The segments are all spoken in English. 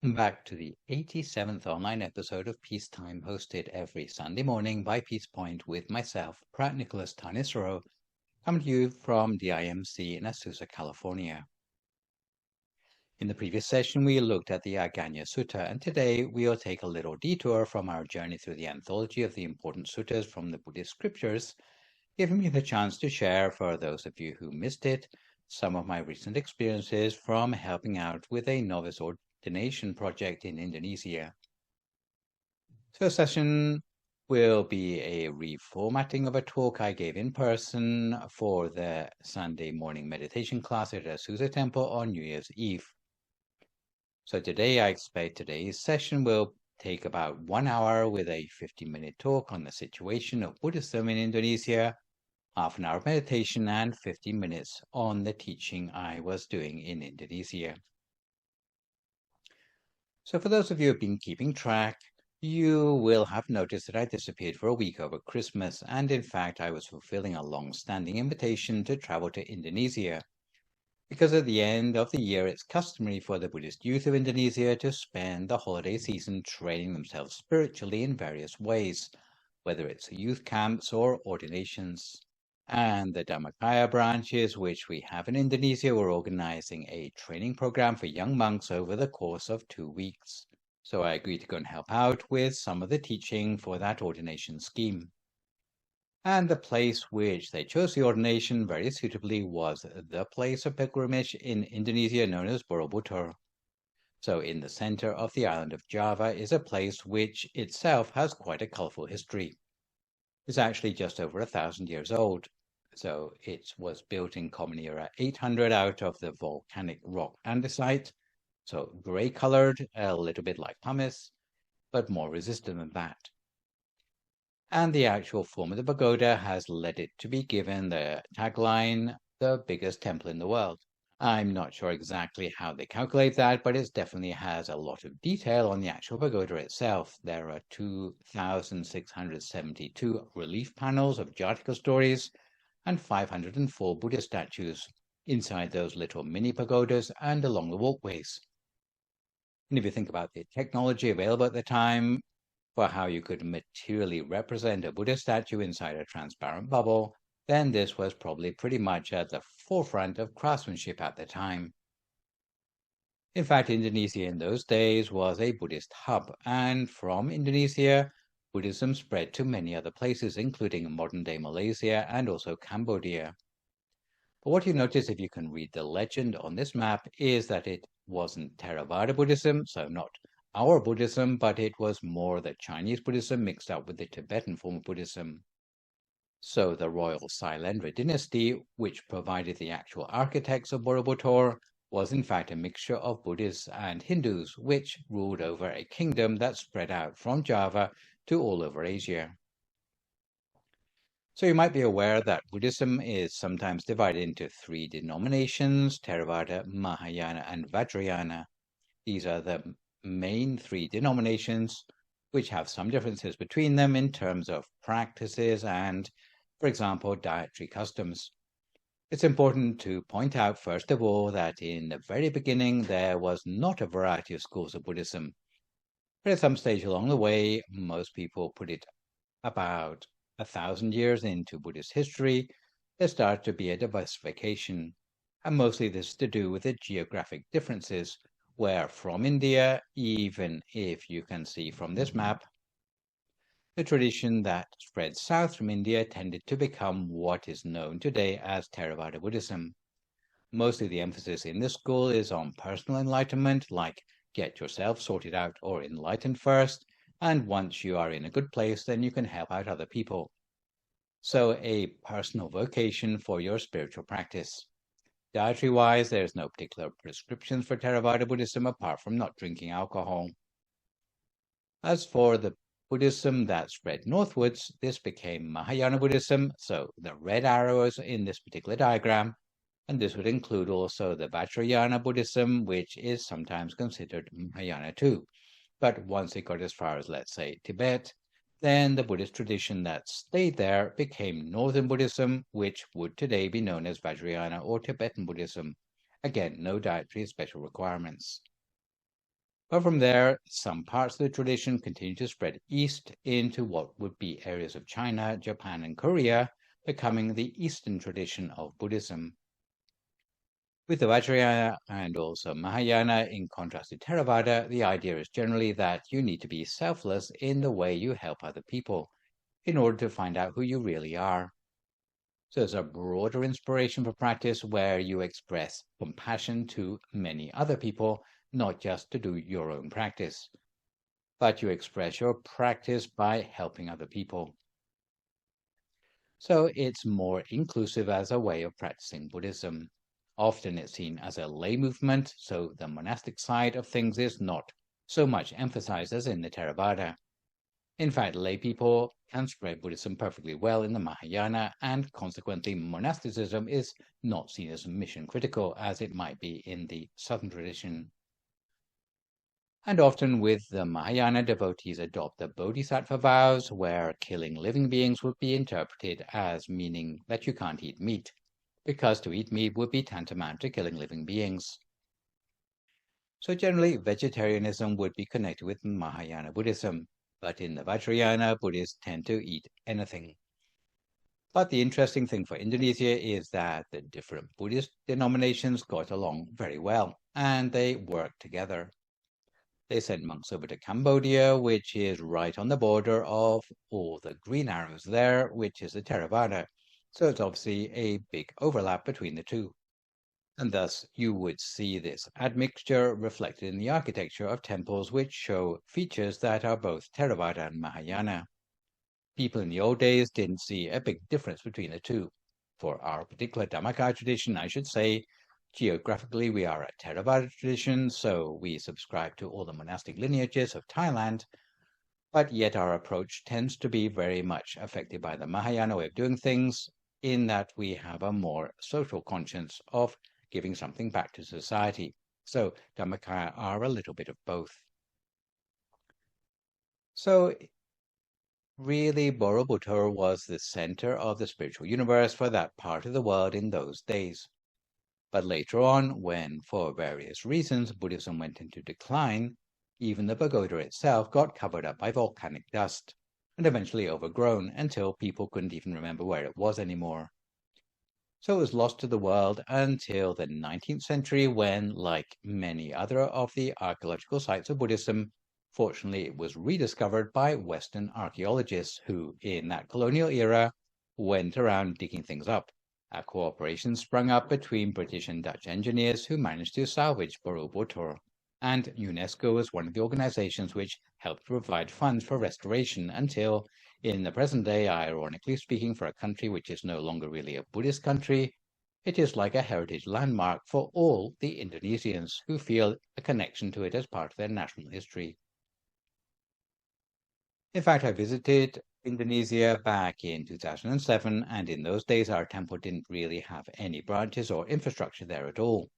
Back to the 87th online episode of Peacetime, hosted every Sunday morning by Peace Point with myself, Phra Nicholas Thanissaro, coming to you from DIMC in Azusa, California. In the previous session, we looked at the Aganya Sutta, and today we'll take a little detour from our journey through the anthology of the important suttas from the Buddhist scriptures, giving me the chance to share, for those of you who missed it, some of my recent experiences from helping out with a novice ordination project in Indonesia. So the session will be a reformatting of a talk I gave in person for the Sunday morning meditation class at Azusa Temple on New Year's Eve. So today I expect today's session will take about 1 hour with a 50-minute talk on the situation of Buddhism in Indonesia, half an hour of meditation, and 50 minutes on the teaching I was doing in Indonesia. So for those of you who have been keeping track, you will have noticed that I disappeared for a week over Christmas, and in fact I was fulfilling a long-standing invitation to travel to Indonesia, because at the end of the year it's customary for the Buddhist youth of Indonesia to spend the holiday season training themselves spiritually in various ways, whether it's youth camps or ordinations. And the Dhammakaya branches, which we have in Indonesia, were organizing a training program for young monks over the course of 2 weeks. So I agreed to go and help out with some of the teaching for that ordination scheme. And the place which they chose the ordination very suitably was the place of pilgrimage in Indonesia known as Borobodur. So in the center of the island of Java is a place which itself has quite a colorful history. It's actually just over 1,000 years old. So it was built in Common Era 800 out of the volcanic rock andesite. So gray colored, a little bit like pumice, but more resistant than that. And the actual form of the pagoda has led it to be given the tagline, the biggest temple in the world. I'm not sure exactly how they calculate that, but it definitely has a lot of detail on the actual pagoda itself. There are 2,672 relief panels of Jataka stories and 504 Buddha statues inside those little mini pagodas and along the walkways. And if you think about the technology available at the time for how you could materially represent a Buddha statue inside a transparent bubble, then this was probably pretty much at the forefront of craftsmanship at the time. In fact, Indonesia in those days was a Buddhist hub, and from Indonesia, Buddhism spread to many other places, including modern-day Malaysia and also Cambodia. But what you notice if you can read the legend on this map is that it wasn't Theravada Buddhism, so not our Buddhism, but it was more the Chinese Buddhism mixed up with the Tibetan form of Buddhism. So the royal Sailendra dynasty, which provided the actual architects of Borobudur, was in fact a mixture of Buddhists and Hindus, which ruled over a kingdom that spread out from Java to all over Asia. So you might be aware that Buddhism is sometimes divided into 3 denominations: Theravada, Mahayana, and Vajrayana. These are the main 3 denominations, which have some differences between them in terms of practices and, for example, dietary customs. It's important to point out, first of all, that in the very beginning there was not a variety of schools of Buddhism. But at some stage along the way, most people put it about 1,000 years into Buddhist history, there started to be a diversification, and mostly this is to do with the geographic differences, where from India, even if you can see from this map, the tradition that spread south from India tended to become what is known today as Theravada Buddhism. Mostly the emphasis in this school is on personal enlightenment, like get yourself sorted out or enlightened first, and once you are in a good place, then you can help out other people. So a personal vocation for your spiritual practice. Dietary-wise, there's no particular prescriptions for Theravada Buddhism apart from not drinking alcohol. As for the Buddhism that spread northwards, this became Mahayana Buddhism, so the red arrows in this particular diagram, and this would include also the Vajrayana Buddhism, which is sometimes considered Mahayana too. But once it got as far as, let's say, Tibet, then the Buddhist tradition that stayed there became Northern Buddhism, which would today be known as Vajrayana or Tibetan Buddhism. Again, no dietary special requirements. But from there, some parts of the tradition continue to spread east into what would be areas of China, Japan, and Korea, becoming the Eastern tradition of Buddhism. With the Vajrayana and also Mahayana, in contrast to Theravada, the idea is generally that you need to be selfless in the way you help other people in order to find out who you really are. So there's a broader inspiration for practice where you express compassion to many other people, not just to do your own practice, but you express your practice by helping other people. So it's more inclusive as a way of practicing Buddhism. Often it's seen as a lay movement, so the monastic side of things is not so much emphasized as in the Theravada. In fact, lay people can spread Buddhism perfectly well in the Mahayana, and consequently monasticism is not seen as mission critical as it might be in the southern tradition. And often with the Mahayana, devotees adopt the Bodhisattva vows, where killing living beings would be interpreted as meaning that you can't eat meat, because to eat meat would be tantamount to killing living beings. So generally, vegetarianism would be connected with Mahayana Buddhism, but in the Vajrayana, Buddhists tend to eat anything. But the interesting thing for Indonesia is that the different Buddhist denominations got along very well, and they worked together. They sent monks over to Cambodia, which is right on the border of all the green arrows there, which is the Theravada. So it's obviously a big overlap between the two. And thus you would see this admixture reflected in the architecture of temples which show features that are both Theravada and Mahayana. People in the old days didn't see a big difference between the two. For our particular Dhammakaya tradition, I should say, geographically we are a Theravada tradition, so we subscribe to all the monastic lineages of Thailand, but yet our approach tends to be very much affected by the Mahayana way of doing things, in that we have a more social conscience of giving something back to society. So Dhammakaya are a little bit of both. So really, Borobodur was the center of the spiritual universe for that part of the world in those days. But later on, when for various reasons Buddhism went into decline, even the pagoda itself got covered up by volcanic dust and eventually overgrown until people couldn't even remember where it was anymore. So it was lost to the world until the 19th century when, like many other of the archaeological sites of Buddhism, fortunately it was rediscovered by Western archaeologists who, in that colonial era, went around digging things up. A cooperation sprung up between British and Dutch engineers who managed to salvage Borobodur, and UNESCO was one of the organizations which helped provide funds for restoration until, in the present day, ironically speaking, for a country which is no longer really a Buddhist country, it is like a heritage landmark for all the Indonesians who feel a connection to it as part of their national history. In fact, I visited Indonesia back in 2007, and in those days our temple didn't really have any branches or infrastructure there at all.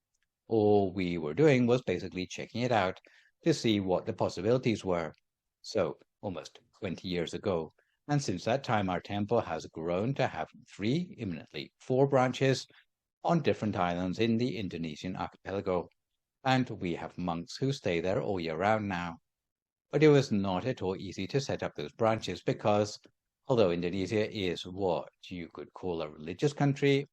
All we were doing was basically checking it out to see what the possibilities were. So, almost 20 years ago. And since that time, our temple has grown to have 3, imminently 4 branches on different islands in the Indonesian archipelago. And we have monks who stay there all year round now. But it was not at all easy to set up those branches because, although Indonesia is what you could call a religious country,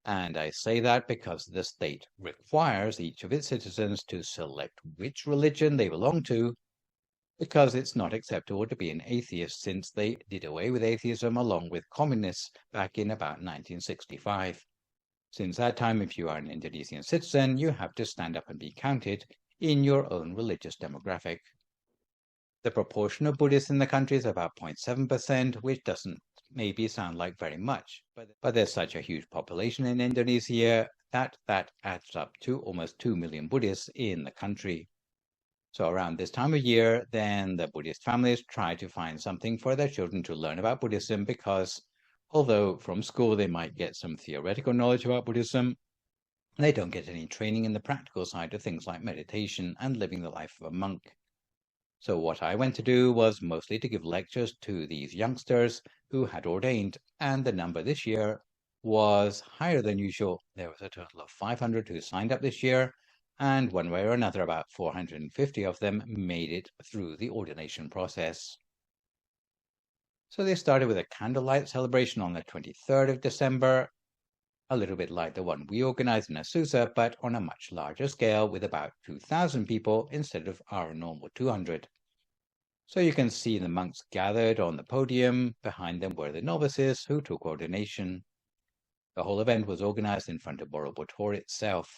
and I say that because the state requires each of its citizens to select which religion they belong to, because it's not acceptable to be an atheist since they did away with atheism along with communists back in about 1965. Since that time, if you are an Indonesian citizen, you have to stand up and be counted in your own religious demographic. The proportion of Buddhists in the country is about 0.7%, which doesn't maybe sound like very much, but there's such a huge population in Indonesia that adds up to almost 2 million Buddhists in the country. So around this time of year, then the Buddhist families try to find something for their children to learn about Buddhism because although from school they might get some theoretical knowledge about Buddhism, they don't get any training in the practical side of things like meditation and living the life of a monk. So what I went to do was mostly to give lectures to these youngsters who had ordained, and the number this year was higher than usual. There was a total of 500 who signed up this year, and one way or another about 450 of them made it through the ordination process. So they started with a candlelight celebration on the 23rd of December, a little bit like the one we organized in Azusa, but on a much larger scale with about 2,000 people instead of our normal 200. So you can see the monks gathered on the podium. Behind them were the novices who took ordination. The whole event was organized in front of Borobodur itself.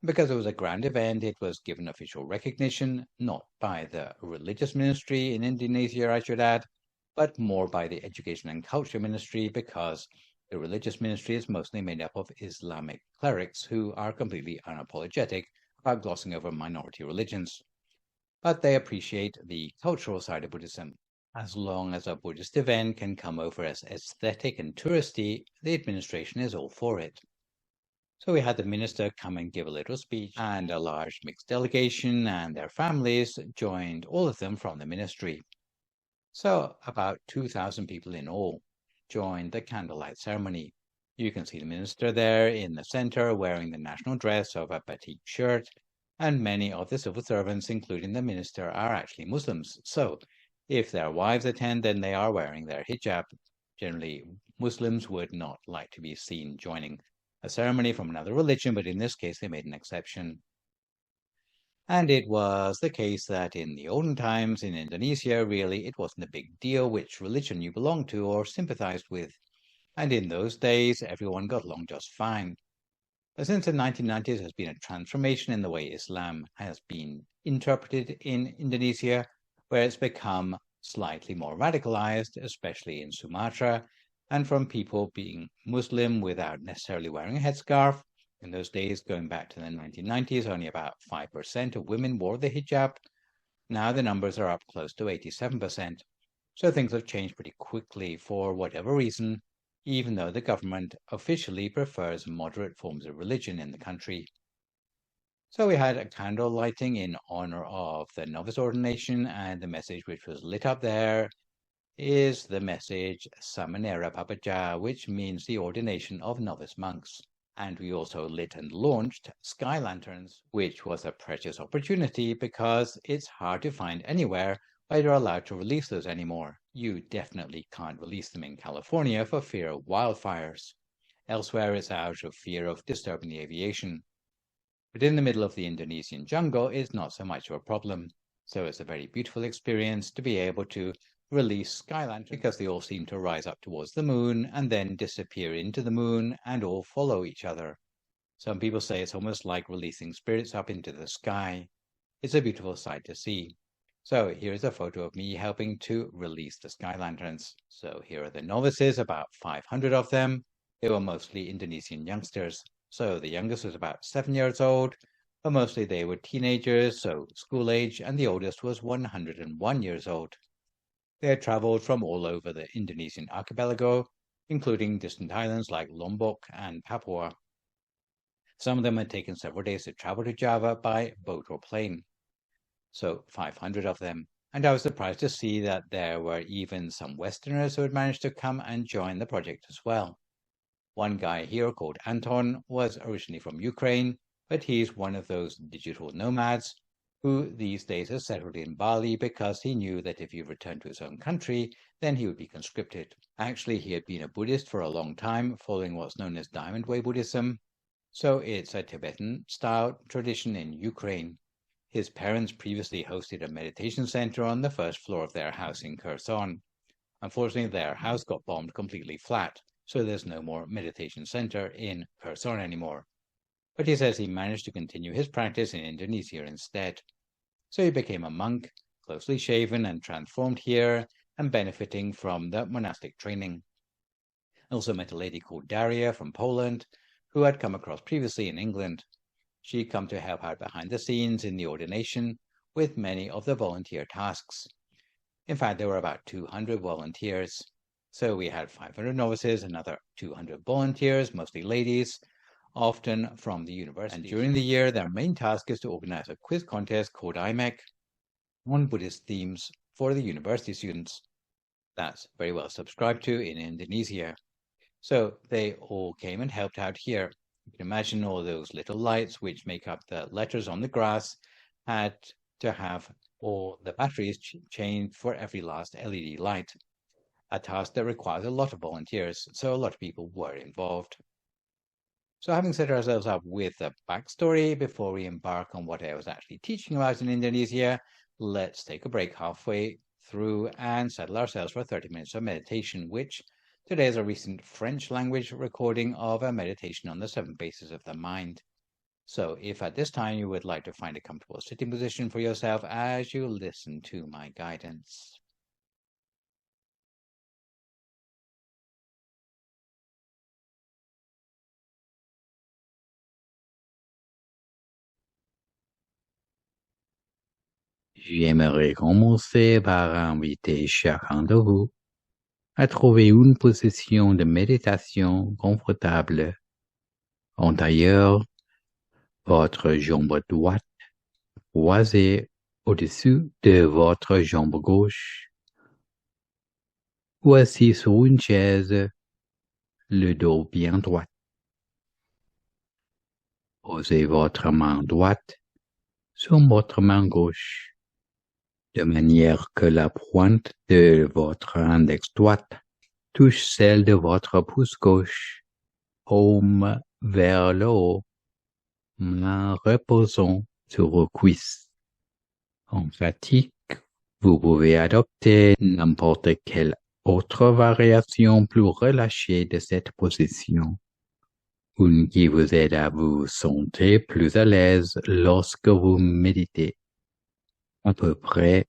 Because it was a grand event, it was given official recognition, not by the religious ministry in Indonesia, I should add, but more by the education and culture ministry, because the religious ministry is mostly made up of Islamic clerics who are completely unapologetic about glossing over minority religions. But they appreciate the cultural side of Buddhism. As long as a Buddhist event can come over as aesthetic and touristy, the administration is all for it. So we had the minister come and give a little speech, and a large mixed delegation and their families joined, all of them from the ministry. So about 2,000 people in all joined the candlelight ceremony. You can see the minister there in the center wearing the national dress of a batik shirt, and many of the civil servants, including the minister, are actually Muslims. So if their wives attend, then they are wearing their hijab. Generally, Muslims would not like to be seen joining a ceremony from another religion, but in this case they made an exception. And it was the case that in the olden times in Indonesia, really, it wasn't a big deal which religion you belonged to or sympathized with. And in those days, everyone got along just fine. But since the 1990s, there's been a transformation in the way Islam has been interpreted in Indonesia, where it's become slightly more radicalized, especially in Sumatra, and from people being Muslim without necessarily wearing a headscarf. In those days, going back to the 1990s, only about 5% of women wore the hijab. Now the numbers are up close to 87%. So things have changed pretty quickly for whatever reason, even though the government officially prefers moderate forms of religion in the country. So we had a candle lighting in honor of the novice ordination, and the message which was lit up there is the message Samanera Papaja, which means the ordination of novice monks. And we also lit and launched sky lanterns, which was a precious opportunity because it's hard to find anywhere where you're allowed to release those anymore. You definitely can't release them in California for fear of wildfires. Elsewhere, it's out of fear of disturbing the aviation. But in the middle of the Indonesian jungle, it's not so much of a problem. So it's a very beautiful experience to be able to release sky lanterns because they all seem to rise up towards the moon and then disappear into the moon and all follow each other. Some people say it's almost like releasing spirits up into the sky. It's a beautiful sight to see. So here's a photo of me helping to release the sky lanterns. So here are the novices, about 500 of them. They were mostly Indonesian youngsters. So the youngest was about 7 years old, but mostly they were teenagers, so school age, and the oldest was 101 years old. They had traveled from all over the Indonesian archipelago, including distant islands like Lombok and Papua. Some of them had taken several days to travel to Java by boat or plane. So 500 of them. And I was surprised to see that there were even some Westerners who had managed to come and join the project as well. One guy here called Anton was originally from Ukraine, but he's one of those digital nomads who these days has settled in Bali because he knew that if he returned to his own country, then he would be conscripted. Actually, he had been a Buddhist for a long time, following what's known as Diamond Way Buddhism. So it's a Tibetan-style tradition in Ukraine. His parents previously hosted a meditation center on the first floor of their house in Kherson. Unfortunately, their house got bombed completely flat, so there's no more meditation center in Kherson anymore. But he says he managed to continue his practice in Indonesia instead. So he became a monk, closely shaven and transformed here, and benefiting from the monastic training. I also met a lady called Daria from Poland, who had come across previously in England. She'd come to help out behind the scenes in the ordination with many of the volunteer tasks. In fact, there were about 200 volunteers. So we had 500 novices, another 200 volunteers, mostly ladies, often from the university. And during the year, their main task is to organize a quiz contest called IMEC on Buddhist themes for the university students. That's very well subscribed to in Indonesia. So they all came and helped out here. You can imagine all those little lights which make up the letters on the grass had to have all the batteries changed for every last LED light, a task that requires a lot of volunteers, so a lot of people were involved. So having set ourselves up with a backstory before we embark on what I was actually teaching about in Indonesia, let's take a break halfway through and settle ourselves for 30 minutes of meditation, which today is a recent French language recording of a meditation on the 7 bases of the mind. So if at this time you would like to find a comfortable sitting position for yourself as you listen to my guidance. J'aimerais commencer par inviter chacun de vous à trouver une position de méditation confortable. En tailleur, votre jambe droite croisée au-dessus de votre jambe gauche, ou assis sur une chaise, le dos bien droit. Posez votre main droite sur votre main gauche, de manière que la pointe de votre index droite touche celle de votre pouce gauche, paume vers le haut, main reposant sur vos cuisses. En pratique, vous pouvez adopter n'importe quelle autre variation plus relâchée de cette position, une qui vous aide à vous sentir plus à l'aise lorsque vous méditez. À peu près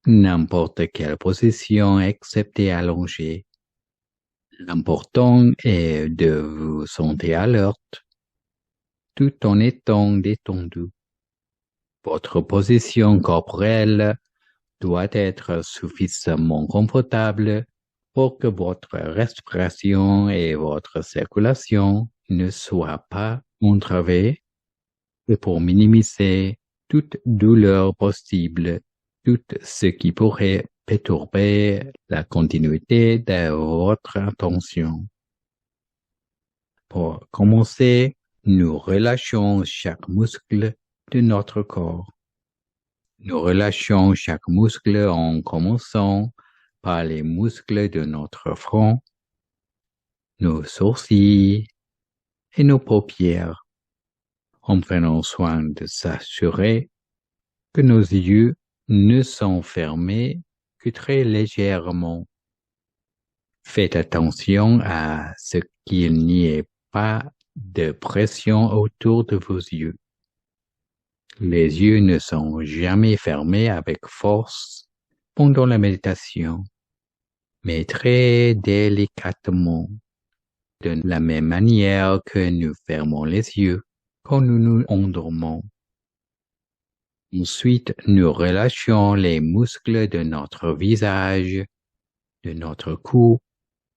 n'importe quelle position excepté allongée. L'important est de vous sentir alerte tout en étant détendu. Votre position corporelle doit être suffisamment confortable pour que votre respiration et votre circulation ne soient pas entravées et pour minimiser toute douleur possible, tout ce qui pourrait perturber la continuité de votre attention. Pour commencer, nous relâchons chaque muscle de notre corps. Nous relâchons chaque muscle en commençant par les muscles de notre front, nos sourcils et nos paupières, en prenant soin de s'assurer que nos yeux ne sont fermés que très légèrement. Faites attention à ce qu'il n'y ait pas de pression autour de vos yeux. Les yeux ne sont jamais fermés avec force pendant la méditation, mais très délicatement, de la même manière que nous fermons les yeux quand nous nous endormons. Ensuite, nous relâchons les muscles de notre visage, de notre cou,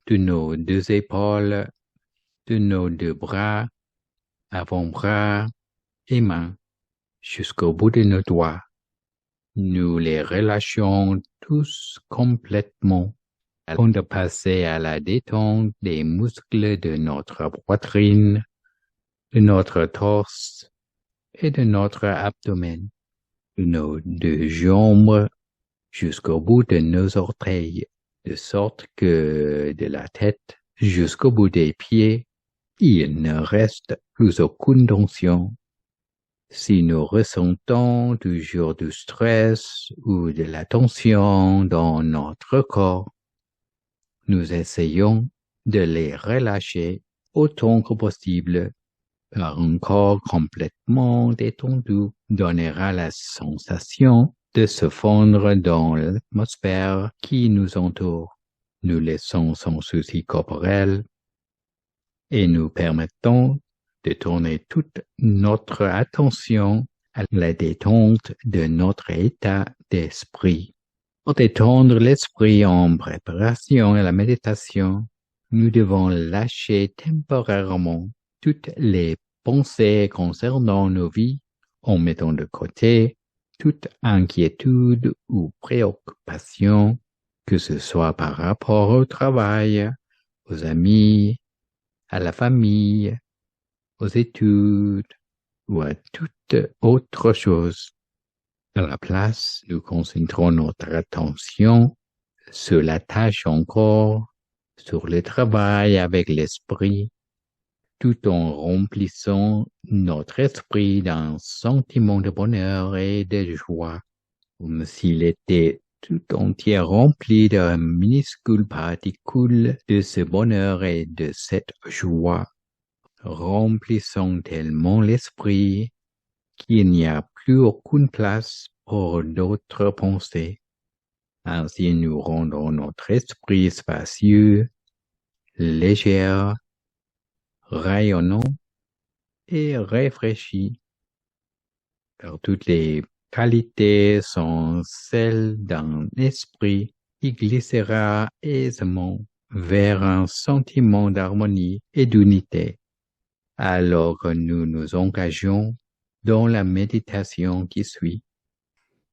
de nos 2 épaules, de nos 2 bras, avant-bras et mains, jusqu'au bout de nos doigts. Nous les relâchons tous complètement avant de passer à la détente des muscles de notre poitrine, de notre torse et de notre abdomen, de nos 2 jambes jusqu'au bout de nos orteils, de sorte que de la tête jusqu'au bout des pieds, il ne reste plus aucune tension. Si nous ressentons toujours du stress ou de la tension dans notre corps, nous essayons de les relâcher autant que possible, car un corps complètement détendu donnera la sensation de se fondre dans l'atmosphère qui nous entoure. Nous laissons son souci corporel et nous permettons de tourner toute notre attention à la détente de notre état d'esprit. Pour détendre l'esprit en préparation à la méditation, nous devons lâcher temporairement toutes les pensées concernant nos vies en mettant de côté toute inquiétude ou préoccupation, que ce soit par rapport au travail, aux amis, à la famille, aux études ou à toute autre chose. À la place, nous concentrons notre attention sur la tâche en cours, sur le travail avec l'esprit, tout en remplissant notre esprit d'un sentiment de bonheur et de joie, comme s'il était tout entier rempli de minuscules particules de ce bonheur et de cette joie, remplissant tellement l'esprit qu'il n'y a plus aucune place pour d'autres pensées. Ainsi, nous rendons notre esprit spacieux, léger, rayonnant et réfléchi, car toutes les qualités sont celles d'un esprit qui glissera aisément vers un sentiment d'harmonie et d'unité, alors que nous nous engageons dans la méditation qui suit.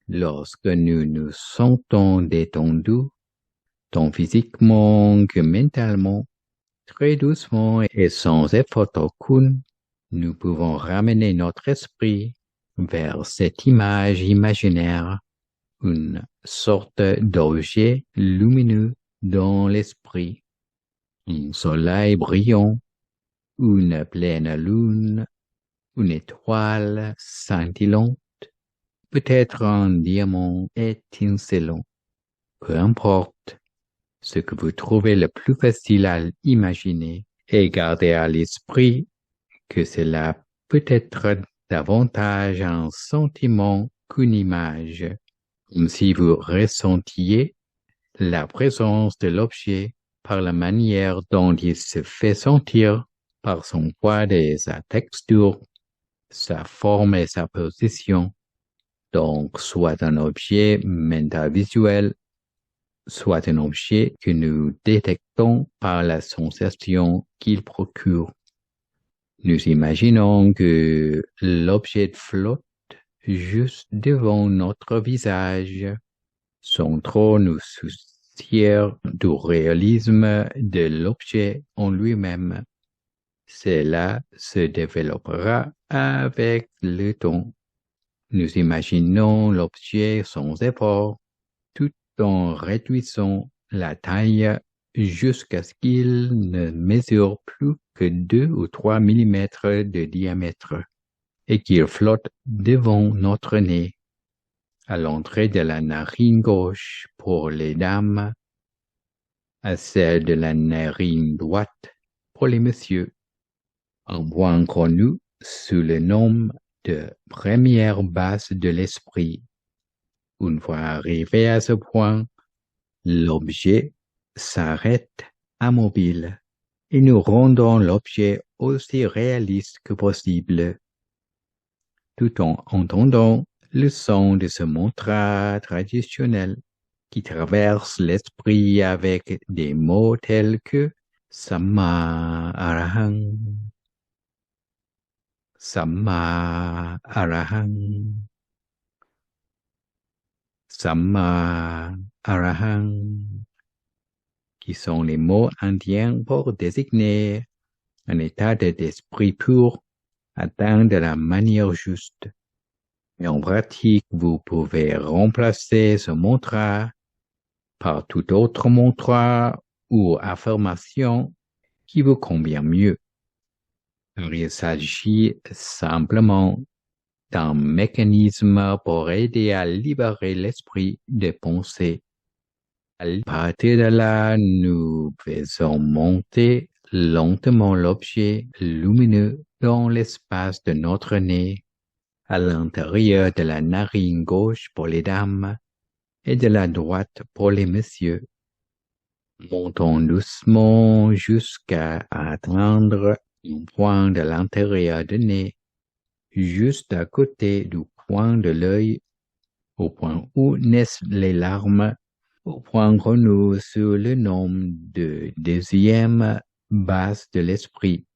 Lorsque nous nous sentons détendus, tant physiquement que mentalement, très doucement et sans effort aucun, nous pouvons ramener notre esprit vers cette image imaginaire, une sorte d'objet lumineux dans l'esprit, un soleil brillant, une pleine lune, une étoile scintillante, peut-être un diamant étincelant. Peu importe ce que vous trouvez le plus facile à imaginer, et gardez à l'esprit que cela peut être davantage un sentiment qu'une image, comme si vous ressentiez la présence de l'objet par la manière dont il se fait sentir, par son poids et sa texture, sa forme et sa position. Donc, soit un objet mental visuel, soit un objet que nous détectons par la sensation qu'il procure. Nous imaginons que l'objet flotte juste devant notre visage, sans trop nous soucier du réalisme de l'objet en lui-même. Cela se développera avec le temps. Nous imaginons l'objet sans effort, tout en réduisant la taille jusqu'à ce qu'il ne mesure plus que 2 ou 3 millimètres de diamètre et qu'il flotte devant notre nez, à l'entrée de la narine gauche pour les dames, à celle de la narine droite pour les messieurs, un point connu sous le nom de première base de l'esprit. Une fois arrivé à ce point, l'objet s'arrête immobile et nous rendons l'objet aussi réaliste que possible, tout en entendant le son de ce mantra traditionnel qui traverse l'esprit avec des mots tels que Samma Arahang, Samma Arahang, Samma Arahang, qui sont les mots indiens pour désigner un état d'esprit pur atteint de la manière juste. Et en pratique, vous pouvez remplacer ce mantra par tout autre mantra ou affirmation qui vous convient mieux. Il s'agit simplement d'un mécanisme pour aider à libérer l'esprit des pensées. À partir de là, nous faisons monter lentement l'objet lumineux dans l'espace de notre nez, à l'intérieur de la narine gauche pour les dames et de la droite pour les messieurs. Montons doucement jusqu'à atteindre un point de l'intérieur du nez, juste à côté du coin de l'œil, au point où naissent les larmes, au point connu sous le nom de deuxième base de l'esprit.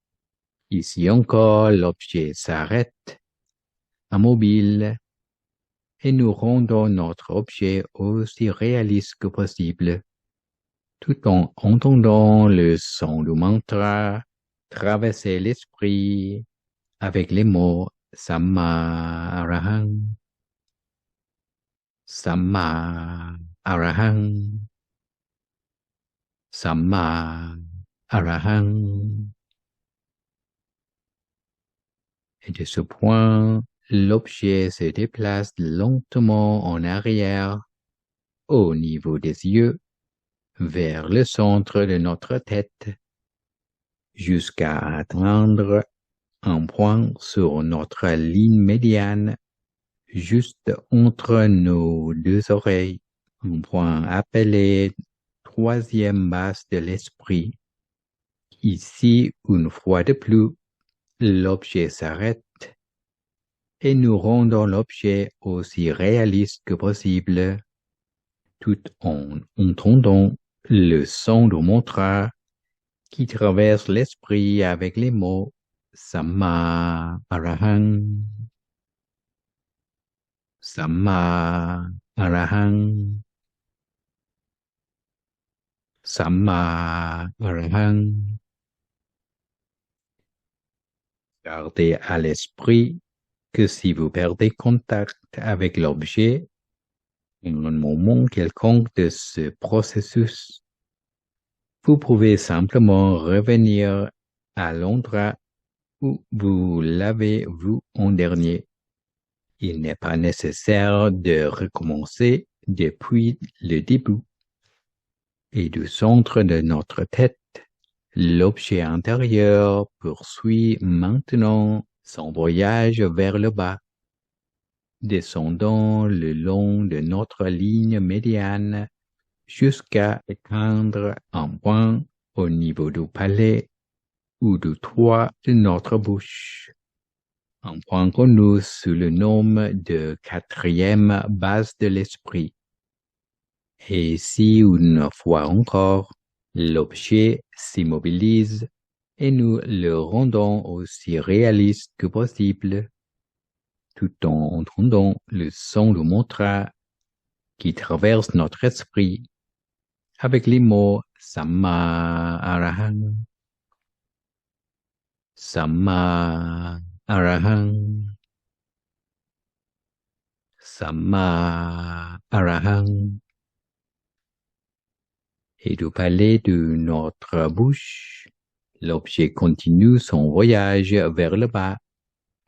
Ici encore, l'objet s'arrête, immobile, et nous rendons notre objet aussi réaliste que possible, tout en entendant le son du mantra traverser l'esprit avec les mots Samma Arahang, Samma Arahang, Samma Arahang. Et de ce point, l'objet se déplace lentement en arrière, au niveau des yeux, vers le centre de notre tête, jusqu'à atteindre un point sur notre ligne médiane, juste entre nos deux oreilles, un point appelé troisième base de l'esprit. Ici, une fois de plus, l'objet s'arrête et nous rendons l'objet aussi réaliste que possible, tout en entendant le son du mantra qui traverse l'esprit avec les mots Samma Arahang, Samma Arahang, Samma Arahang. Gardez à l'esprit que si vous perdez contact avec l'objet en un moment quelconque de ce processus, vous pouvez simplement revenir à l'endroit où vous l'avez vu en dernier. Il n'est pas nécessaire de recommencer depuis le début. Et du centre de notre tête, l'objet intérieur poursuit maintenant son voyage vers le bas, descendant le long de notre ligne médiane jusqu'à atteindre un point au niveau du palais ou du toit de notre bouche. Un point connu sous le nom de quatrième base de l'esprit. Et si une fois encore, l'objet s'immobilise et nous le rendons aussi réaliste que possible, tout en entendant le son du mantra qui traverse notre esprit avec les mots Samma Arahang, Samma Arahang, Samma Arahang. Et du palais de notre bouche, l'objet continue son voyage vers le bas,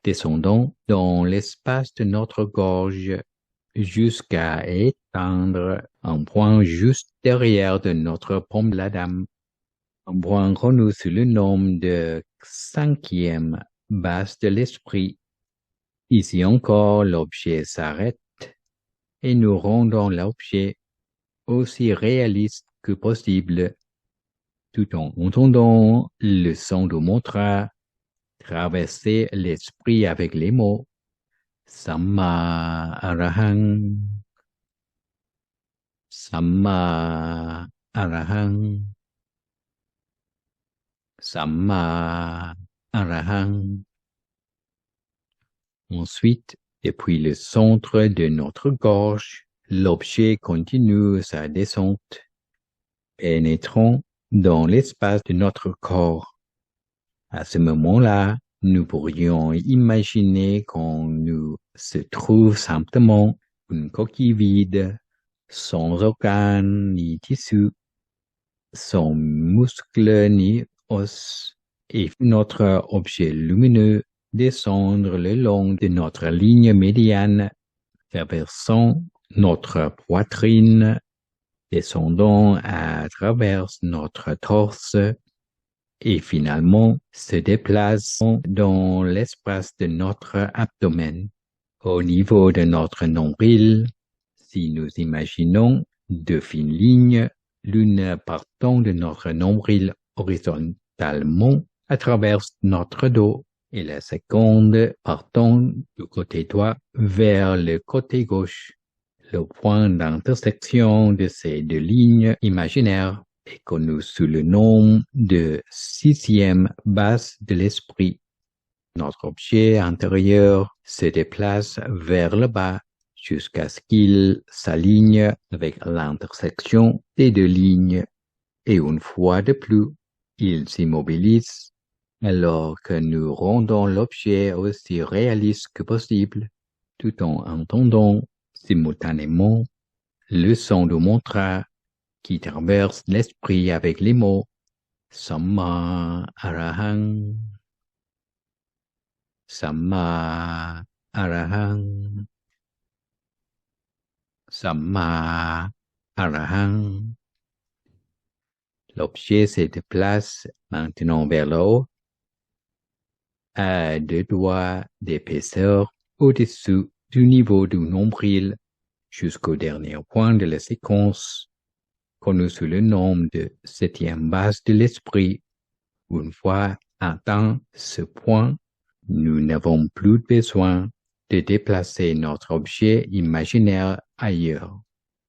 descendant dans l'espace de notre gorge jusqu'à éteindre un point juste derrière de notre paume de la dame, un point connu sous le nom de cinquième base de l'esprit. Ici encore, l'objet s'arrête et nous rendons l'objet aussi réaliste que possible, tout en entendant le son du mantra traverser l'esprit avec les mots Samma Arahang, Samma Arahang, Samma Arahang. Ensuite, depuis le centre de notre gorge, l'objet continue sa descente, pénétrant dans l'espace de notre corps. À ce moment-là, nous pourrions imaginer qu'on nous se trouve simplement une coquille vide, sans organes ni tissus, sans muscles ni os, et notre objet lumineux descendre le long de notre ligne médiane, traversant notre poitrine, descendant à travers notre torse et finalement se déplaçant dans l'espace de notre abdomen. Au niveau de notre nombril, si nous imaginons deux fines lignes, l'une partant de notre nombril horizontalement à travers notre dos et la seconde partant du côté droit vers le côté gauche. Le point d'intersection de ces deux lignes imaginaires est connu sous le nom de sixième base de l'esprit. Notre objet intérieur se déplace vers le bas jusqu'à ce qu'il s'aligne avec l'intersection des deux lignes et une fois de plus, il s'immobilise alors que nous rendons l'objet aussi réaliste que possible, tout en entendant simultanément le son du mantra qui traverse l'esprit avec les mots Samma Arahang, Samma Arahang, Samma Arahang. L'objet se déplace maintenant vers le haut, à 2 doigts d'épaisseur au-dessus du niveau du nombril jusqu'au dernier point de la séquence, connu sous le nom de 7e base de l'esprit. Une fois atteint ce point, nous n'avons plus besoin de déplacer notre objet imaginaire ailleurs.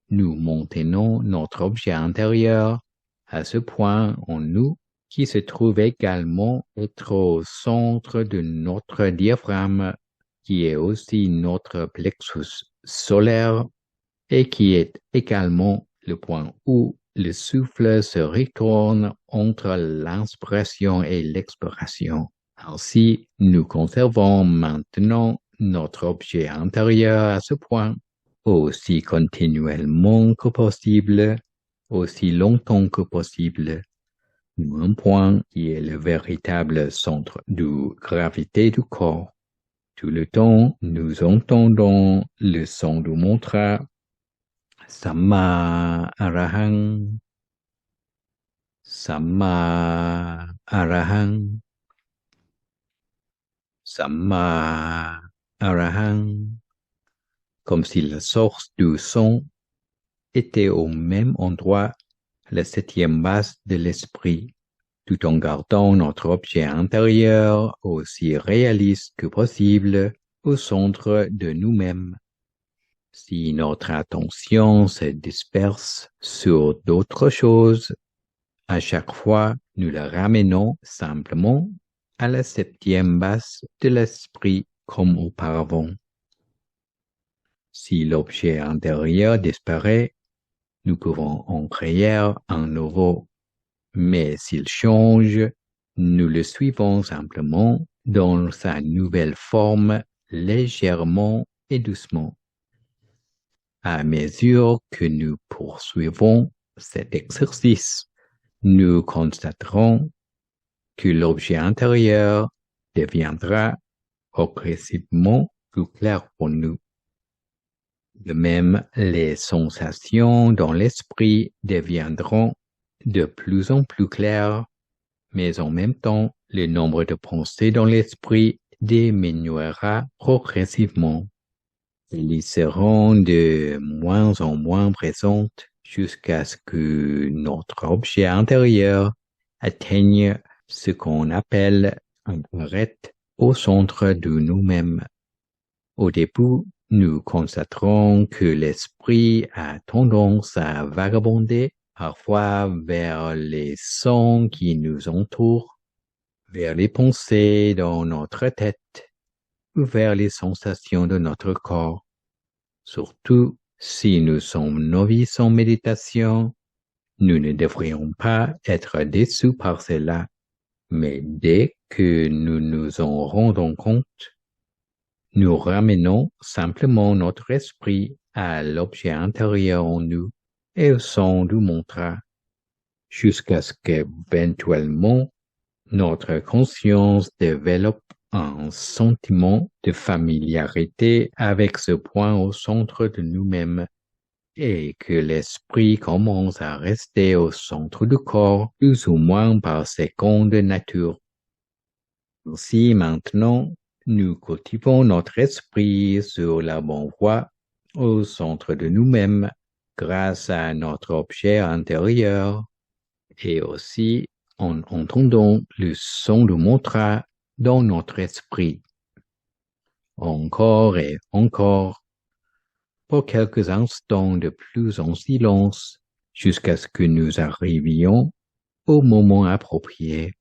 Nous maintenons notre objet intérieur à ce point en nous qui se trouve également être au centre de notre diaphragme, qui est aussi notre plexus solaire et qui est également le point où le souffle se retourne entre l'inspiration et l'expiration. Ainsi, nous conservons maintenant notre objet intérieur à ce point, aussi continuellement que possible, aussi longtemps que possible. Un point qui est le véritable centre de gravité du corps. Tout le temps, nous entendons le son du mantra Samma Arahang, Samma Arahang, Samma Arahang, comme si la source du son était au même endroit, la 7e base de l'esprit, tout en gardant notre objet intérieur aussi réaliste que possible au centre de nous-mêmes. Si notre attention se disperse sur d'autres choses, à chaque fois, nous la ramenons simplement à la 7e base de l'esprit comme auparavant. Si l'objet intérieur disparaît, nous pouvons en créer un nouveau. Mais s'il change, nous le suivons simplement dans sa nouvelle forme légèrement et doucement. À mesure que nous poursuivons cet exercice, nous constaterons que l'objet intérieur deviendra progressivement plus clair pour nous. De même, les sensations dans l'esprit deviendront de plus en plus claires, mais en même temps, le nombre de pensées dans l'esprit diminuera progressivement. Elles seront de moins en moins présentes jusqu'à ce que notre objet intérieur atteigne ce qu'on appelle un arrêt au centre de nous-mêmes. Au début, nous constaterons que l'esprit a tendance à vagabonder, parfois vers les sons qui nous entourent, vers les pensées dans notre tête, ou vers les sensations de notre corps. Surtout si nous sommes novices en méditation, nous ne devrions pas être déçus par cela, mais dès que nous nous en rendons compte, nous ramenons simplement notre esprit à l'objet intérieur en nous et au son du mantra, jusqu'à ce qu'éventuellement notre conscience développe un sentiment de familiarité avec ce point au centre de nous-mêmes et que l'esprit commence à rester au centre du corps plus ou moins par seconde nature. Ainsi, maintenant, nous cultivons notre esprit sur la bonne voie au centre de nous-mêmes grâce à notre objet intérieur et aussi en entendant le son du mantra dans notre esprit. Encore et encore, pour quelques instants de plus en silence, jusqu'à ce que nous arrivions au moment approprié.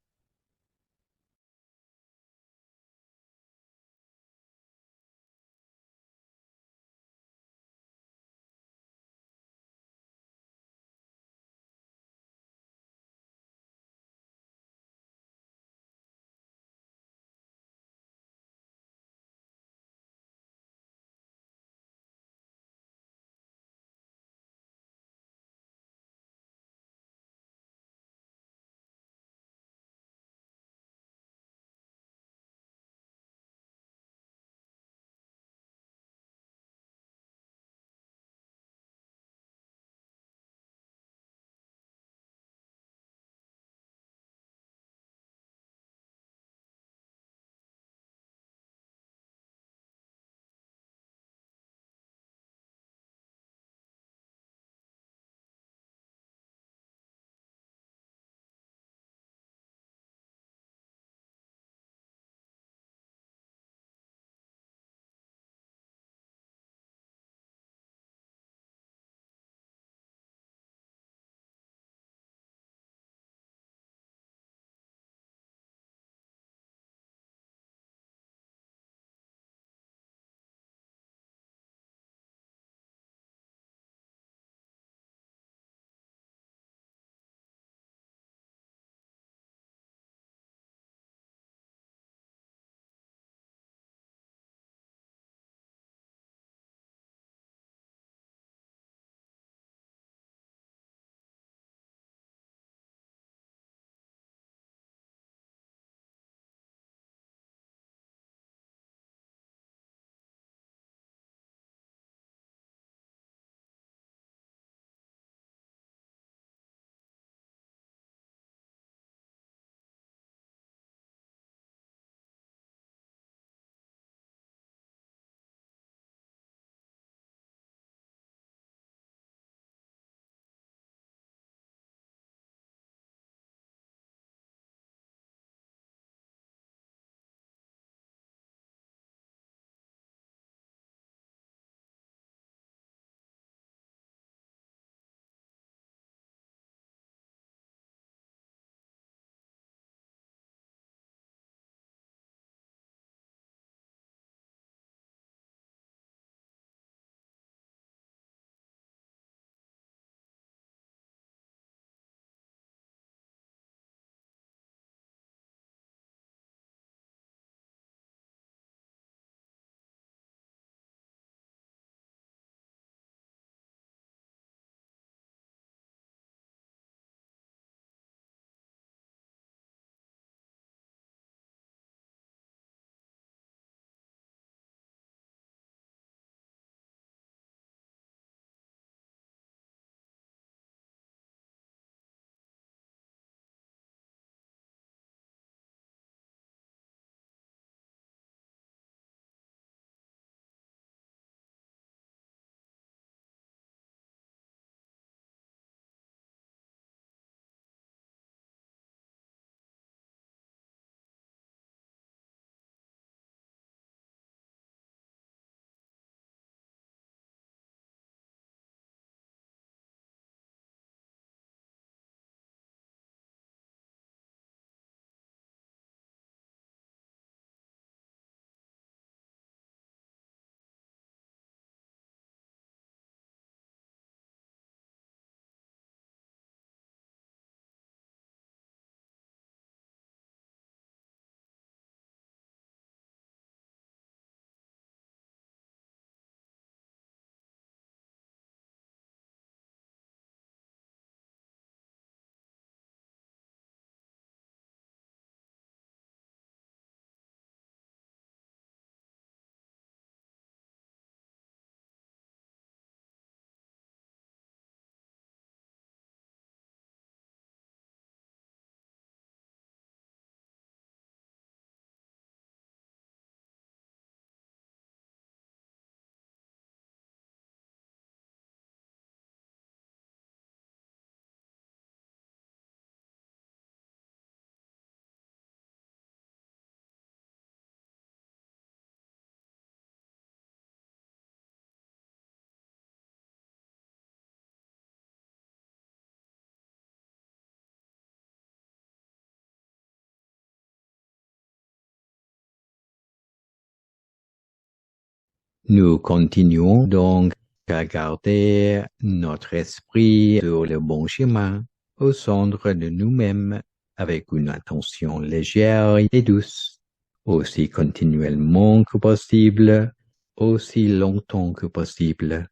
Nous continuons donc à garder notre esprit sur le bon chemin, au centre de nous-mêmes, avec une attention légère et douce, aussi continuellement que possible, aussi longtemps que possible.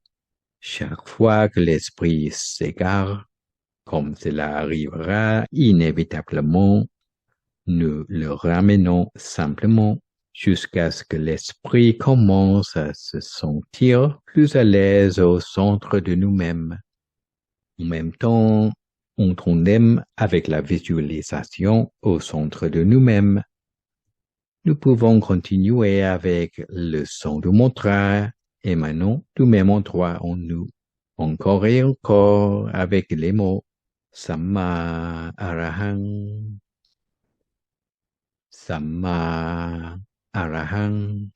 Chaque fois que l'esprit s'égare, comme cela arrivera inévitablement, nous le ramenons simplement jusqu'à ce que l'esprit commence à se sentir plus à l'aise au centre de nous-mêmes. En même temps, en tandem avec la visualisation au centre de nous-mêmes, nous pouvons continuer avec le son du mantra émanant du même endroit en nous, encore et encore avec les mots Samma Arahang, Samma Arahang,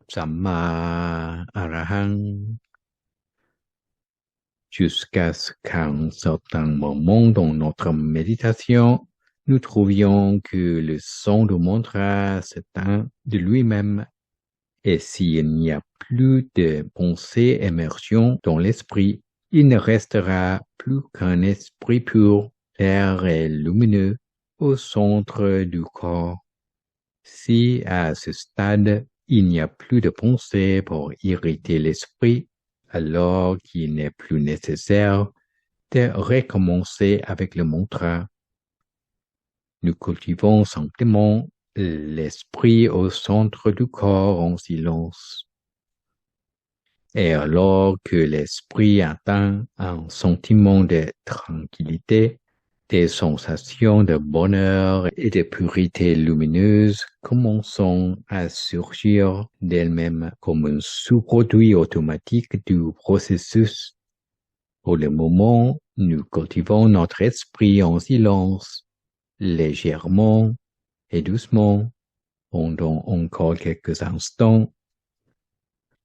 Samma Arahang, jusqu'à ce qu'à un certain moment dans notre méditation, nous trouvions que le son du mantra s'éteint de lui-même. Et s'il n'y a plus de pensée émergente dans l'esprit, il ne restera plus qu'un esprit pur, clair et lumineux au centre du corps. Si à ce stade, il n'y a plus de pensée pour irriter l'esprit, alors qu'il n'est plus nécessaire de recommencer avec le mantra. Nous cultivons simplement l'esprit au centre du corps en silence. Et alors que l'esprit atteint un sentiment de tranquillité, des sensations de bonheur et de purité lumineuse commencent à surgir d'elles-mêmes comme un sous-produit automatique du processus. Pour le moment, nous cultivons notre esprit en silence, légèrement et doucement, pendant encore quelques instants.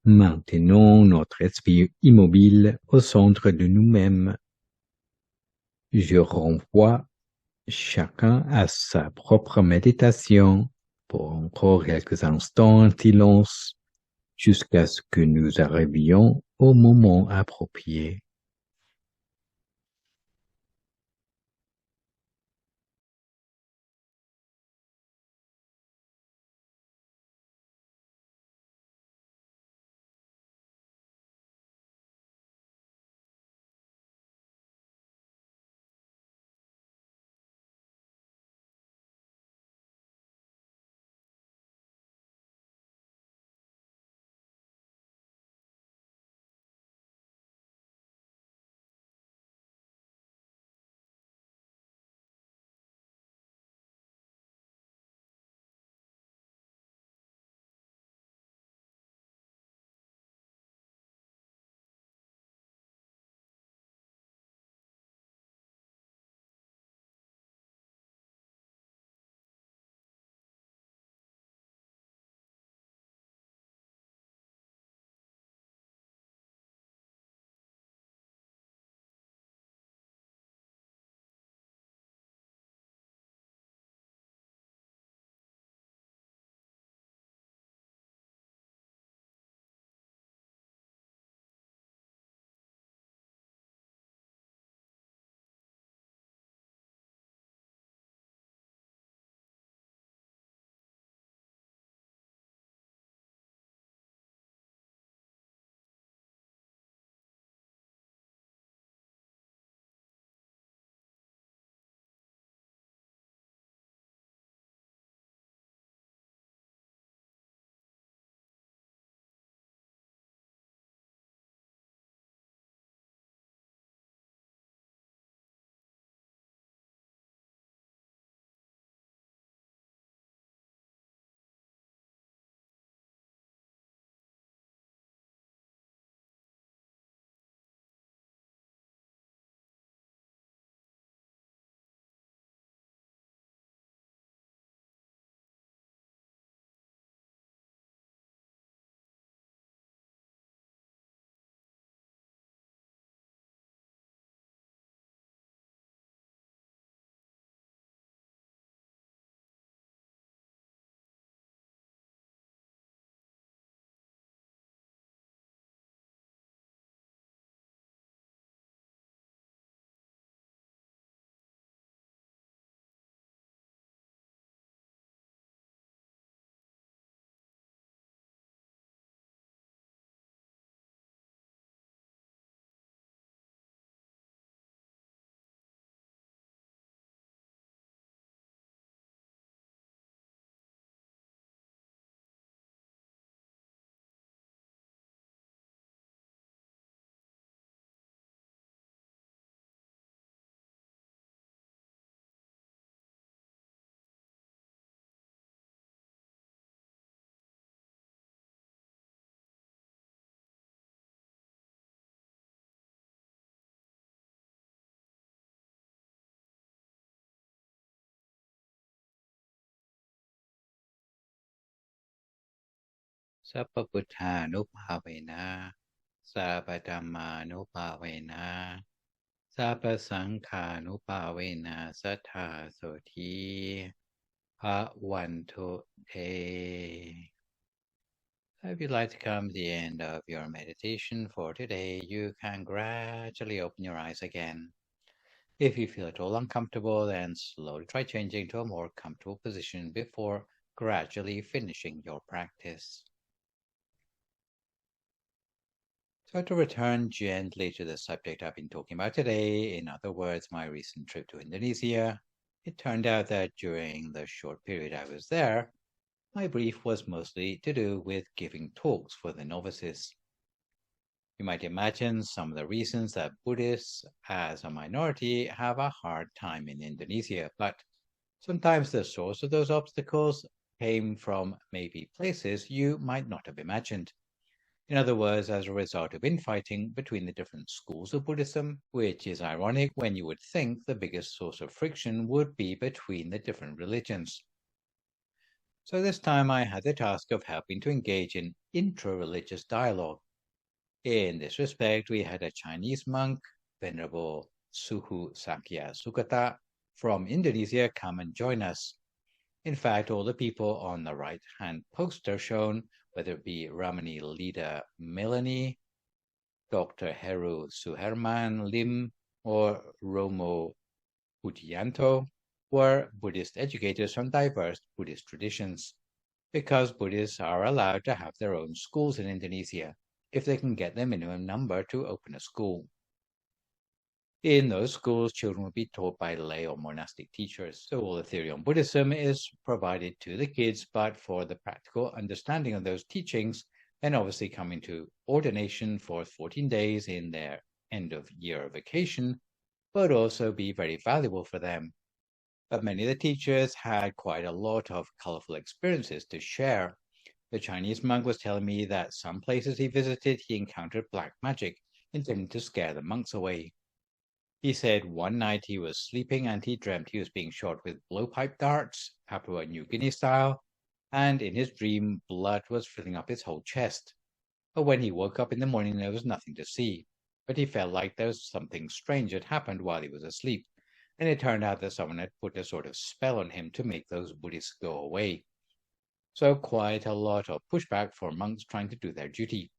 Maintenant notre esprit immobile au centre de nous-mêmes. Je renvoie chacun à sa propre méditation pour encore quelques instants en silence jusqu'à ce que nous arrivions au moment approprié. Sappa Buddhanupavena, Sappa Dhammanupavena, Sappa Sankhanupavena, Sattha Soti, Bhavantu Te. If you'd like to come to the end of your meditation for today, you can gradually open your eyes again. If you feel at all uncomfortable, then slowly try changing to a more comfortable position before gradually finishing your practice. So to return gently to the subject I've been talking about today, in other words, my recent trip to Indonesia, it turned out that during the short period I was there, my brief was mostly to do with giving talks for the novices. You might imagine some of the reasons that Buddhists, as a minority, have a hard time in Indonesia, but sometimes the source of those obstacles came from maybe places you might not have imagined. In other words, as a result of infighting between the different schools of Buddhism, which is ironic when you would think the biggest source of friction would be between the different religions. So this time I had the task of helping to engage in intra-religious dialogue. In this respect, we had a Chinese monk, Venerable Suhu Sakya Sukata, from Indonesia come and join us. In fact, all the people on the right-hand poster shown, whether it be Ramani leader Melanie, Dr. Heru Suherman Lim, or Romo Budianto, were Buddhist educators from diverse Buddhist traditions, because Buddhists are allowed to have their own schools in Indonesia, if they can get the minimum number to open a school. In those schools, children will be taught by lay or monastic teachers. So all the theory on Buddhism is provided to the kids, but for the practical understanding of those teachings, then obviously coming to ordination for 14 days in their end of year vacation would also be very valuable for them. But many of the teachers had quite a lot of colorful experiences to share. The Chinese monk was telling me that some places he visited, he encountered black magic, intended to scare the monks away. He said one night he was sleeping and he dreamt he was being shot with blowpipe darts, Papua New Guinea style, and in his dream, blood was filling up his whole chest. But when he woke up in the morning, there was nothing to see. But he felt like there was something strange had happened while he was asleep, and it turned out that someone had put a sort of spell on him to make those Buddhists go away. So quite a lot of pushback for monks trying to do their duty.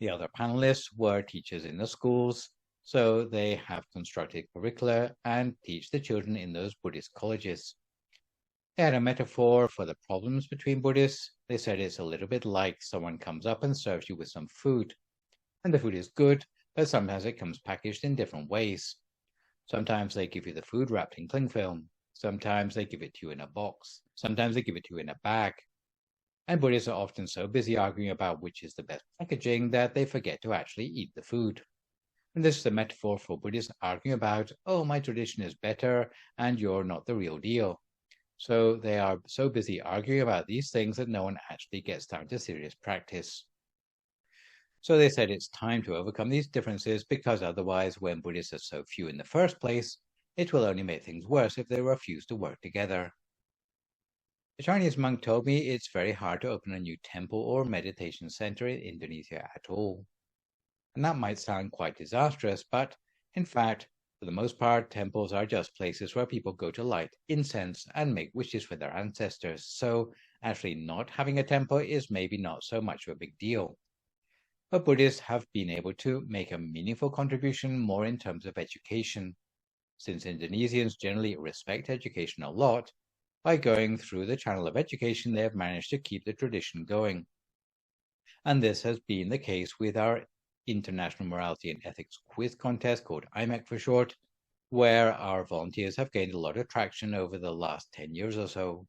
The other panelists were teachers in the schools, so they have constructed curricula and teach the children in those Buddhist colleges. They had a metaphor for the problems between Buddhists. They said it's a little bit like someone comes up and serves you with some food. And the food is good, but sometimes it comes packaged in different ways. Sometimes they give you the food wrapped in cling film. Sometimes they give it to you in a box. Sometimes they give it to you in a bag. And Buddhists are often so busy arguing about which is the best packaging that they forget to actually eat the food. And this is a metaphor for Buddhists arguing about, oh, my tradition is better and you're not the real deal. So they are so busy arguing about these things that no one actually gets down to serious practice. So they said it's time to overcome these differences because otherwise, when Buddhists are so few in the first place, it will only make things worse if they refuse to work together. The Chinese monk told me it's very hard to open a new temple or meditation center in Indonesia at all. And that might sound quite disastrous, but in fact, for the most part, temples are just places where people go to light incense and make wishes for their ancestors. So actually not having a temple is maybe not so much of a big deal. But Buddhists have been able to make a meaningful contribution more in terms of education. Since Indonesians generally respect education a lot, by going through the channel of education, they have managed to keep the tradition going. And this has been the case with our International Morality and Ethics Quiz Contest, called IMEC for short, where our volunteers have gained a lot of traction over the last 10 years or so.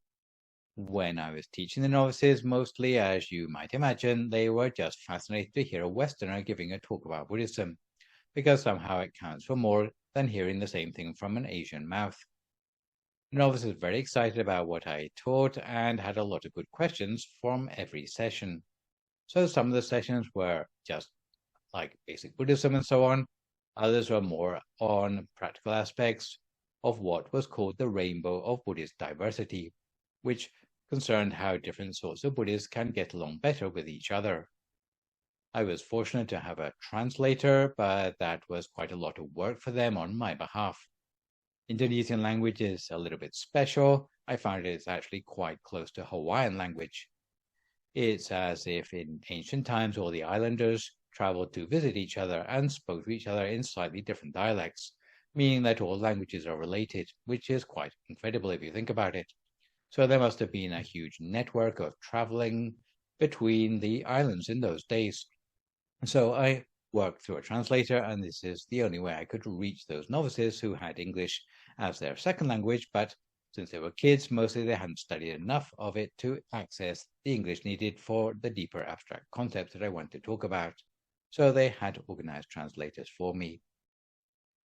When I was teaching the novices, mostly, as you might imagine, they were just fascinated to hear a Westerner giving a talk about Buddhism, because somehow it counts for more than hearing the same thing from an Asian mouth. The novices were very excited about what I taught and had a lot of good questions from every session. So some of the sessions were just like basic Buddhism and so on. Others were more on practical aspects of what was called the rainbow of Buddhist diversity, which concerned how different sorts of Buddhists can get along better with each other. I was fortunate to have a translator, but that was quite a lot of work for them on my behalf. Indonesian language is a little bit special. I found it's actually quite close to Hawaiian language. It's as if in ancient times all the islanders traveled to visit each other and spoke to each other in slightly different dialects, meaning that all languages are related, which is quite incredible if you think about it. So there must have been a huge network of traveling between the islands in those days. So I worked through a translator, and this is the only way I could reach those novices who had English as their second language, but since they were kids, mostly they hadn't studied enough of it to access the English needed for the deeper abstract concepts that I want to talk about. So they had organized translators for me.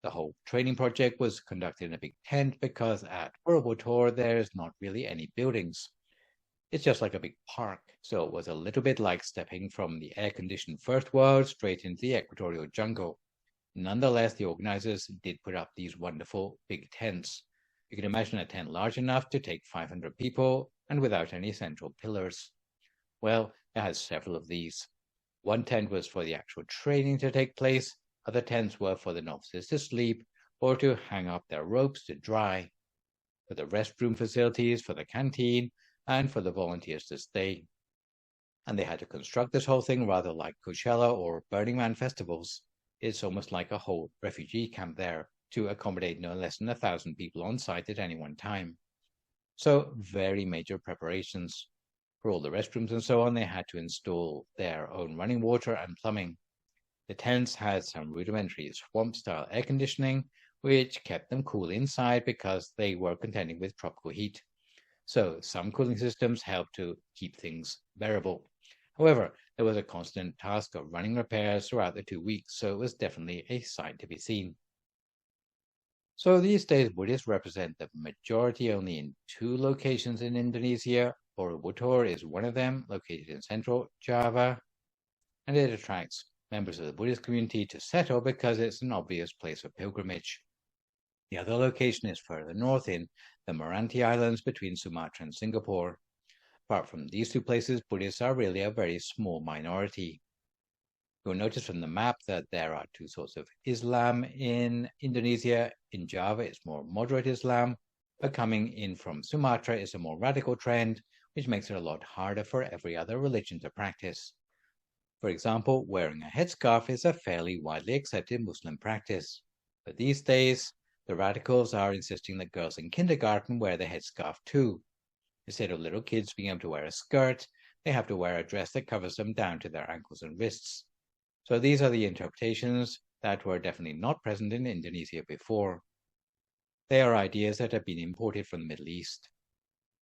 The whole training project was conducted in a big tent because at Borobodur there's not really any buildings. It's just like a big park, so it was a little bit like stepping from the air-conditioned first world straight into the equatorial jungle. Nonetheless, the organizers did put up these wonderful big tents. You can imagine a tent large enough to take 500 people and without any central pillars. Well, it has several of these. One tent was for the actual training to take place. Other tents were for the novices to sleep or to hang up their ropes to dry. For the restroom facilities, for the canteen, and for the volunteers to stay. And they had to construct this whole thing rather like Coachella or Burning Man festivals. It's almost like a whole refugee camp there to accommodate no less than 1,000 people on site at any one time. So very major preparations. For all the restrooms and so on, they had to install their own running water and plumbing. The tents had some rudimentary swamp-style air conditioning, which kept them cool inside because they were contending with tropical heat. So some cooling systems helped to keep things bearable. However, there was a constant task of running repairs throughout the 2 weeks, so it was definitely a sight to be seen. So these days, Buddhists represent the majority only in 2 locations in Indonesia. Borobudur is one of them, located in central Java, and it attracts members of the Buddhist community to settle because it's an obvious place of pilgrimage. The other location is further north in the Meranti Islands between Sumatra and Singapore. Apart from these 2 places, Buddhists are really a very small minority. You'll notice from the map that there are 2 sorts of Islam in Indonesia. In Java, it's more moderate Islam, but coming in from Sumatra is a more radical trend, which makes it a lot harder for every other religion to practice. For example, wearing a headscarf is a fairly widely accepted Muslim practice. But these days, the radicals are insisting that girls in kindergarten wear the headscarf too. Instead of little kids being able to wear a skirt, they have to wear a dress that covers them down to their ankles and wrists. So these are the interpretations that were definitely not present in Indonesia before. They are ideas that have been imported from the Middle East.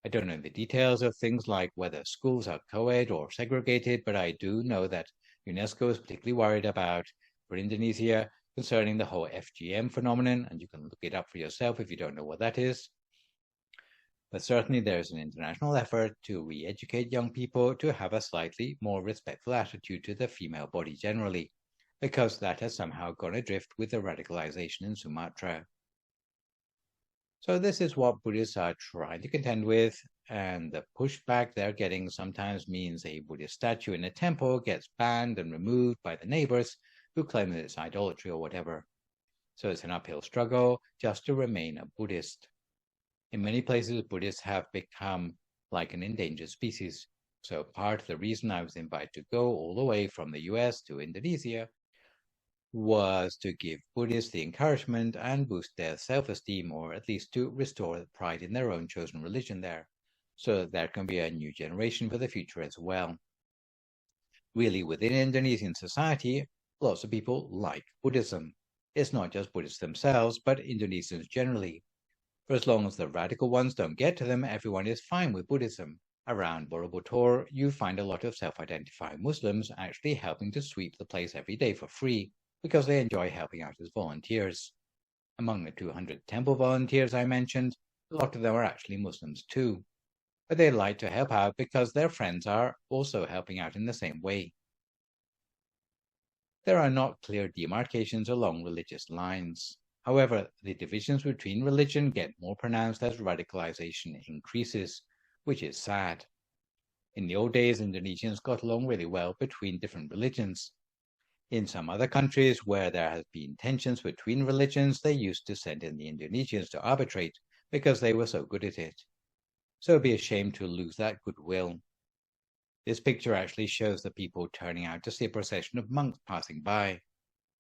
I don't know the details of things like whether schools are co-ed or segregated, but I do know that UNESCO is particularly worried about, for Indonesia, concerning the whole FGM phenomenon, and you can look it up for yourself if you don't know what that is. But certainly there is an international effort to re-educate young people to have a slightly more respectful attitude to the female body generally, because that has somehow gone adrift with the radicalization in Sumatra. So this is what Buddhists are trying to contend with, and the pushback they're getting sometimes means a Buddhist statue in a temple gets banned and removed by the neighbors who claim that it's idolatry or whatever. So it's an uphill struggle just to remain a Buddhist. In many places, Buddhists have become like an endangered species. So part of the reason I was invited to go all the way from the US to Indonesia was to give Buddhists the encouragement and boost their self-esteem, or at least to restore pride in their own chosen religion there, so that there can be a new generation for the future as well. Really, within Indonesian society, lots of people like Buddhism. It's not just Buddhists themselves, but Indonesians generally. For as long as the radical ones don't get to them, everyone is fine with Buddhism. Around Borobudur, you find a lot of self-identifying Muslims actually helping to sweep the place every day for free, because they enjoy helping out as volunteers. Among the 200 temple volunteers I mentioned, a lot of them are actually Muslims too. But they like to help out because their friends are also helping out in the same way. There are not clear demarcations along religious lines. However, the divisions between religion get more pronounced as radicalization increases, which is sad. In the old days, Indonesians got along really well between different religions. In some other countries where there has been tensions between religions, they used to send in the Indonesians to arbitrate because they were so good at it. So it'd be a shame to lose that goodwill. This picture actually shows the people turning out to see a procession of monks passing by.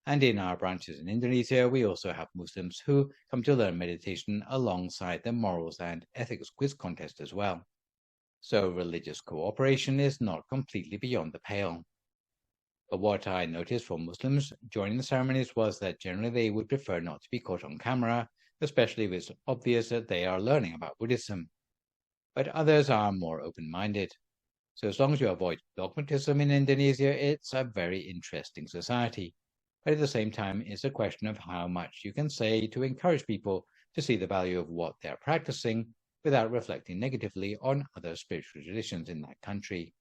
And in our branches in Indonesia, we also have Muslims who come to learn meditation alongside the morals and ethics quiz contest as well. So religious cooperation is not completely beyond the pale. But what I noticed for Muslims joining the ceremonies was that generally they would prefer not to be caught on camera, especially if it's obvious that they are learning about Buddhism. But others are more open-minded. So as long as you avoid dogmatism in Indonesia, it's a very interesting society. But at the same time, it's a question of how much you can say to encourage people to see the value of what they're practicing without reflecting negatively on other spiritual traditions in that country.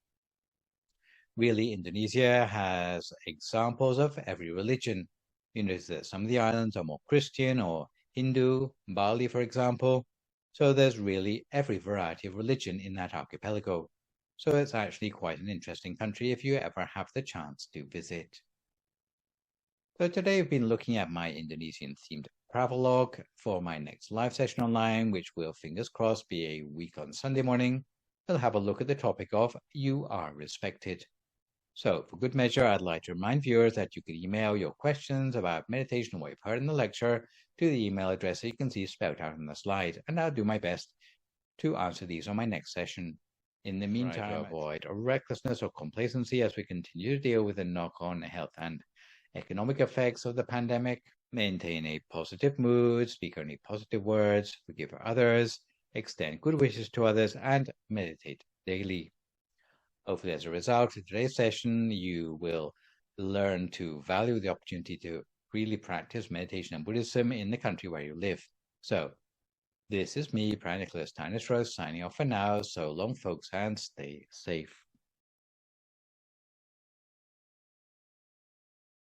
Really, Indonesia has examples of every religion. You notice that some of the islands are more Christian or Hindu, Bali, for example. So there's really every variety of religion in that archipelago. So it's actually quite an interesting country if you ever have the chance to visit. So today I've been looking at my Indonesian-themed travelogue for my next live session online, which will, fingers crossed, be a week on Sunday morning. We'll have a look at the topic of You Are Respected. So for good measure, I'd like to remind viewers that you can email your questions about meditation or what you've heard in the lecture to the email address that you can see spelled out on the slide, and I'll do my best to answer these on my next session. In the meantime, to avoid recklessness or complacency as we continue to deal with the knock-on health and economic effects of the pandemic, maintain a positive mood, speak only positive words, forgive others, extend good wishes to others, and meditate daily. Hopefully, as a result of today's session, you will learn to value the opportunity to really practice meditation and Buddhism in the country where you live. So, this is me, Phra Nicholas Thanissaro, signing off for now. So long, folks, and stay safe.